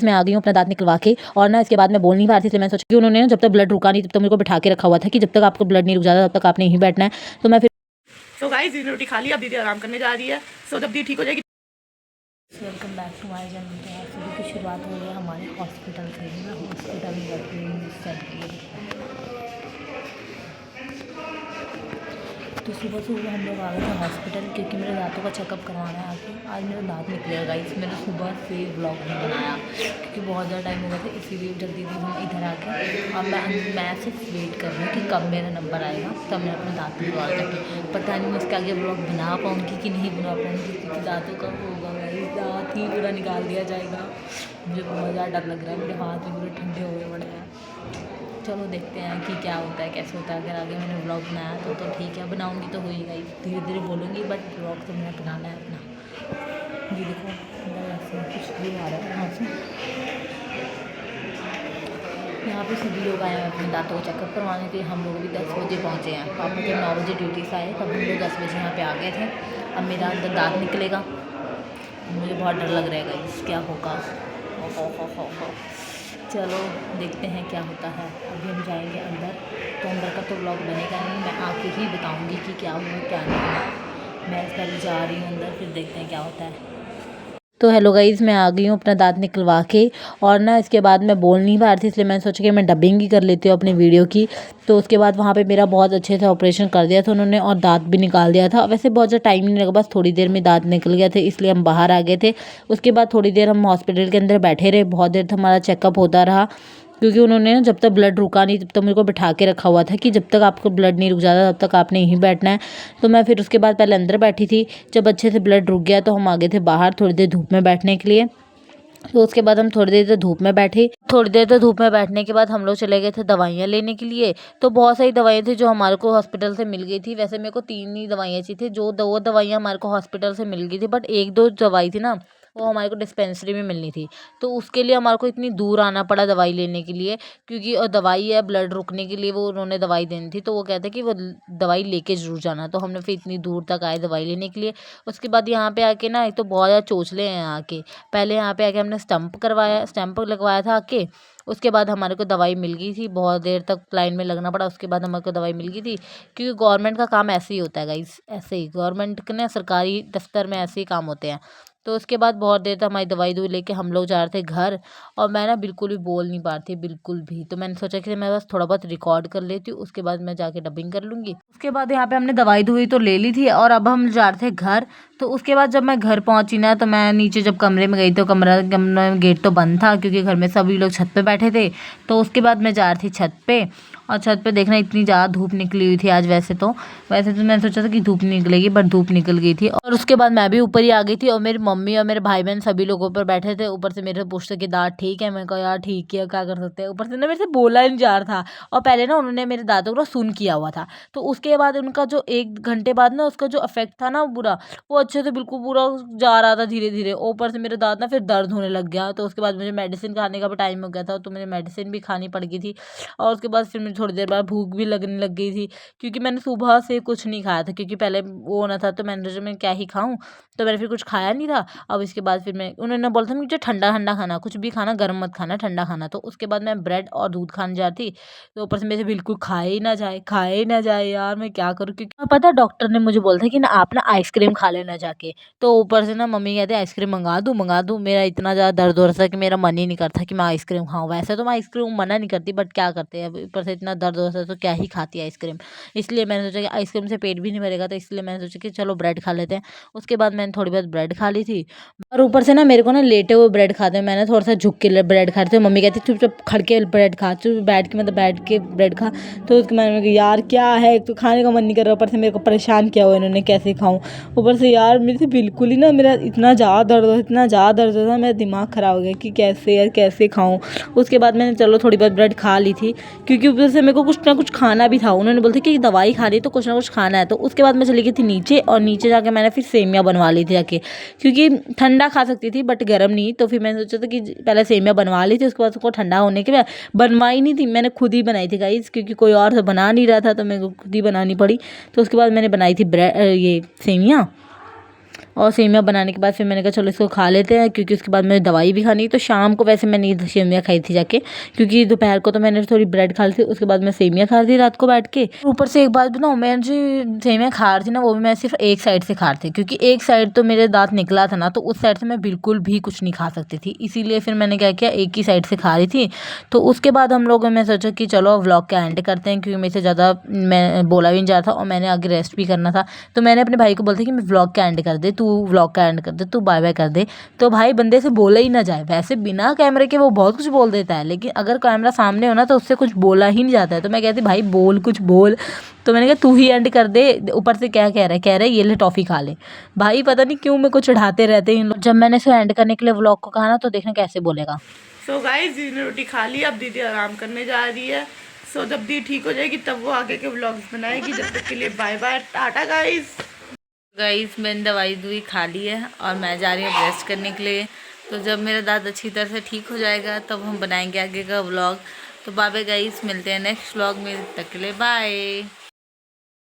मैं आ गई हूँ अपना दांत निकलवा के और ना इसके बाद मैं बोल नहीं पा रही थी, इसलिए मैं सोचा कि उन्होंने जब तक ब्लड रुका नहीं तब तक मेरे को बिठा के रखा हुआ था कि जब तक आपको ब्लड नहीं रुक जाता तब तक आपने यहीं बैठना है। तो मैं फिर गाइस दीदी रोटी खा ली, अब दीदी आराम करने जा रही है। जब दीदी ठीक हो जाएगी। Welcome back to my channel. तो आज सुबह की शुरुआत हो रही है हमारे हॉस्पिटल से। मैं हॉस्पिटल में बैठी हूँ। तो सुबह सुबह हम लोग आ गए थे हॉस्पिटल क्योंकि मेरे दांतों का चेकअप करवाना है आके। आज मेरा दांत निकलेगा गाइस। मैंने सुबह से व्लॉग नहीं बनाया क्योंकि बहुत ज़्यादा टाइम हो गया था, इसीलिए जल्दी हम इधर आके अब मैं सिर्फ वेट कर रही हूँ कि कब मेरा नंबर आएगा तब मैं अपने दांत निकलवा करके। पता नहीं मैं उसके आगे व्लॉग बना पाऊँगी कि नहीं बना पाऊँगी क्योंकि दांतों का होगा गाइस, दांत ही पूरा निकाल दिया जाएगा। मुझे बहुत ज़्यादा डर लग रहा है, मेरे हाथ भी पूरे ठंडे हो गए पड़े हैं। चलो देखते हैं कि क्या होता है कैसे होता है। अगर आगे मैंने व्लॉग बनाया तो ठीक है, बनाऊंगी तो होएगा ही, धीरे धीरे बोलूँगी, बट व्लॉग तो मैंने बनाना है अपना। ये देखो अंदर ऐसे कुछ भी आ रहा है यहाँ से। यहाँ पे सभी लोग आए हैं अपने दांतों को चेकअप करवाने के लिए। हम लोग भी 10 बजे पहुँचे हैं। पापा जब 9 बजे ड्यूटी से आए तब हम लोग 10 बजे यहाँ पे आ गए थे। अब मेरा अंदर दांत निकलेगा, मुझे बहुत डर लग रहा है गाइस, क्या होगा। हो चलो देखते हैं क्या होता है। अभी हम जाएंगे अंदर, तो अंदर का तो व्लॉग बनेगा नहीं, मैं आके ही बताऊंगी कि क्या हुआ क्या नहीं हुआ। मैं पहले जा रही हूँ अंदर, फिर देखते हैं क्या होता है। तो हेलो गाइज़, मैं आ गई हूँ अपना दांत निकलवा के और ना इसके बाद मैं बोल नहीं पा रही थी, इसलिए मैंने सोचा कि मैं डबिंग ही कर लेती हूँ अपनी वीडियो की। तो उसके बाद वहाँ पे मेरा बहुत अच्छे से ऑपरेशन कर दिया था उन्होंने और दांत भी निकाल दिया था। वैसे बहुत ज़्यादा टाइम नहीं लगा, बस थोड़ी देर में दांत निकल गए थे, इसलिए हम बाहर आ गए थे। उसके बाद थोड़ी देर हम हॉस्पिटल के अंदर बैठे रहे, बहुत देर तक हमारा चेकअप होता रहा क्योंकि उन्होंने जब तक ब्लड रुका नहीं तब तक मेरे को बिठा के रखा हुआ था कि जब तक आपको ब्लड नहीं रुक जाता तब तक आपने यहीं बैठना है। तो मैं फिर उसके बाद पहले अंदर बैठी थी, जब अच्छे से ब्लड रुक गया तो हम आ गए थे बाहर थोड़ी देर धूप में बैठने के लिए। तो उसके बाद हम थोड़ी देर तक धूप में बैठे। थोड़ी देर तक धूप में बैठने के बाद हम लोग चले गए थे दवाइयाँ लेने के लिए। तो बहुत सारी दवाइयाँ थी जो हमारे को हॉस्पिटल से मिल गई थी। वैसे मेरे को 3 ही दवाइयाँ चाहिए थी, जो 2 दवाइयाँ हमारे को हॉस्पिटल से मिल गई थी, बट 1-2 दवाई थी ना वो हमारे को डिस्पेंसरी में मिलनी थी। तो उसके लिए हमारे को इतनी दूर आना पड़ा दवाई लेने के लिए, क्योंकि दवाई है ब्लड रुकने के लिए, वो उन्होंने दवाई देनी थी। तो वो कहते कि वो दवाई लेके ज़रूर जाना। तो हमने फिर इतनी दूर तक आए दवाई लेने के लिए। उसके बाद यहाँ पे आके ना एक तो बहुत ज़्यादा चोचले हैं यहाँ के। पहले यहाँ पे आके हमने स्टंप लगवाया था आके। उसके बाद हमारे को दवाई मिल गई थी, बहुत देर तक लाइन में लगना पड़ा। उसके बाद हमारे को दवाई मिल गई थी, क्योंकि गवर्नमेंट का काम ऐसे ही होता है गाइस, ऐसे ही गवर्नमेंट के ना सरकारी दफ्तर में ऐसे ही काम होते हैं। तो उसके बाद बहुत देर तक हमारी दवाई लेके हम लोग जा रहे थे घर, और मैं ना बिल्कुल भी बोल नहीं पा रही थी, बिल्कुल भी। तो मैंने सोचा कि मैं बस थोड़ा बहुत रिकॉर्ड कर लेती हूँ, उसके बाद मैं जाके डबिंग कर लूँगी। उसके बाद यहाँ पे हमने दवाई तो ले ली थी और अब हम जा रहे थे घर। तो उसके बाद जब मैं घर पहुंची ना, तो मैं नीचे जब कमरे में गई तो कमरा गेट तो बंद था क्योंकि घर में सभी लोग छत पे बैठे थे। तो उसके बाद मैं जा रही थी छत पे, और छत पे देखना इतनी ज़्यादा धूप निकली हुई थी आज। वैसे तो मैंने सोचा था कि धूप निकलेगी, बट धूप निकल गई थी। और उसके बाद मैं भी ऊपर ही आ गई थी, और मेरी मम्मी और मेरे भाई बहन सभी लोग ऊपर बैठे थे। ऊपर से मेरे से पूछते कि दांत ठीक है। मैंने कहा यार ठीक है, क्या कर सकते हैं। ऊपर से ना मेरे से बोला नहीं जा रहा था, और पहले ना उन्होंने मेरे दांतों को सुन किया हुआ था। तो उसके बाद उनका जो 1 घंटे बाद ना उसका जो इफेक्ट था ना बुरा, वो अच्छे से बिल्कुल पूरा जा रहा था धीरे धीरे। ऊपर से मेरे दांत ना फिर दर्द होने लग गया। तो उसके बाद मुझे मेडिसिन खाने का भी टाइम हो गया था, तो मुझे मेडिसिन भी खानी पड़ गई थी। और उसके बाद फिर मुझे थोड़ी देर बाद भूख भी लगने लग गई थी, क्योंकि मैंने सुबह से कुछ नहीं खाया था, क्योंकि पहले वो होना था। तो मैंने सोचा मैं क्या ही खाऊं, तो मैंने फिर कुछ खाया नहीं था। अब इसके बाद फिर उन्होंने बोला था मुझे ठंडा ठंडा खाना, कुछ भी खाना, गर्म मत खाना, ठंडा खाना। तो उसके बाद मैं ब्रेड और दूध खाने जाती। तो ऊपर से मेरे से बिल्कुल खाए ही ना जाए यार, मैं क्या करूँ। क्योंकि पता डॉक्टर ने मुझे बोला था कि ना आप ना आइसक्रीम खा लेना जाके। तो ऊपर से ना मम्मी कहते आइसक्रीम मंगा दूँ। मेरा इतना ज़्यादा दर्द हो रहा था कि मेरा मन ही नहीं करता कि मैं आइसक्रीम खाऊँ। वैसे तो मैं आइसक्रीम मना नहीं करती, बट क्या करते हैं, अब ऊपर से इतना दर्द हो रहा था तो क्या ही खाती आइसक्रीम। इसलिए मैंने सोचा कि आइसक्रीम से पेट भी नहीं भरेगा, तो इसलिए मैंने सोचा कि चलो ब्रेड खा लेते हैं। उसके बाद मैंने थोड़ी बहुत ब्रेड खा ली थी। और ऊपर से ना मेरे को ना लेटे हुए ब्रेड खाते हैं, मैंने थोड़ा सा झुक के ब्रेड खाते थे। मम्मी कहती चुप खड़ के ब्रेड खा, चुप बैठ के ब्रेड खा। तो उसके मैंने कहा यार क्या है, एक तो खाने का मन नहीं कर रहा, ऊपर से मेरे को परेशान किया हुआ इन्होंने, कैसे खाऊं। ऊपर से यार मेरे से बिल्कुल ही ना, मेरा इतना ज़्यादा दर्द होता, मेरा दिमाग ख़राब हो गया कि कैसे यार कैसे खाऊं। उसके बाद मैंने चलो थोड़ी बहुत ब्रेड खा ली थी, क्योंकि ऊपर से मेरे को कुछ ना कुछ खाना भी था। उन्होंने बोलते कि दवाई खा रही तो कुछ ना कुछ खाना है। तो उसके बाद मैं चली गई थी नीचे, और नीचे जाके मैंने फिर सेमिया बनवा ली थी जाके, क्योंकि ठंडा खा सकती थी बट गर्म नहीं। तो फिर मैंने सोचा था कि पहले सेमिया बनवा ली थी, उसके बाद उसको ठंडा होने के बाद बनवाई नहीं थी, मैंने खुद ही बनाई थी गाइस, क्योंकि कोई और तो बना नहीं रहा था, तो मेरे को खुद ही बनानी पड़ी। तो उसके बाद मैंने बनाई थी ये सेमिया। और सेमिया बनाने के बाद फिर मैंने कहा चलो इसको खा लेते हैं, क्योंकि उसके बाद मुझे दवाई भी खानी है। तो शाम को वैसे मैंने ये सेमिया खाई थी जाके, क्योंकि दोपहर को तो मैंने थोड़ी ब्रेड खा ली थी, उसके बाद मैं सेमिया खा रही थी रात को बैठ के। ऊपर से एक बात बताऊँ, मैं जो सेमिया खा रही थी ना, वो भी मैं सिर्फ एक साइड से खा रही थी, क्योंकि एक साइड तो मेरे दांत निकला था ना, तो उस साइड से मैं बिल्कुल भी कुछ नहीं खा सकती थी। इसीलिए फिर मैंने क्या किया, एक ही साइड से खा रही थी। तो उसके बाद हम लोगों ने सोचा कि चलो व्लॉग का एंड करते हैं, क्योंकि मेरे से ज़्यादा मैं बोला भी नहीं जा रहा था और मैंने आगे रेस्ट भी करना था। तो मैंने अपने भाई को बोलता कि मैं व्लॉग का एंड कर दे, तू व्लॉग का एंड कर दे, तू बाय बाय कर दे। तो भाई बंदे से बोला ही ना जाए, वैसे बिना कैमरे के वो बहुत कुछ बोल देता है, लेकिन अगर कैमरा सामने हो ना तो उससे कुछ बोला ही नहीं जाता है। तो मैं कहती भाई बोल, कुछ बोल। तो मैंने कहा तू ही एंड कर दे। ऊपर से क्या कह रहा है ये ले टॉफ़ी खा ले। भाई पता नहीं क्यों मेरे को चढ़ाते रहते हैं इन लोग। जब मैंने इसे एंड करने के लिए व्लॉग को कहा ना, तो देखना कैसे बोलेगा। सो गाइस दीदी ने रोटी खा ली, अब दीदी आराम करने जा रही है। सो जब दीदी ठीक हो जाएगी तब वो आगे के व्लॉग्स बनाएगी। जब तक के लिए bye bye, tata guys. Guys मैंने दवाई खा ली है और मैं जा रही हूँ रेस्ट करने के लिए। तो जब मेरा दांत अच्छी तरह से ठीक हो जाएगा तब हम बनाएंगे आगे का व्लॉग। तो बाय बाय गाइस, मिलते हैं नेक्स्ट व्लॉग में, तब तक के लिए बाय।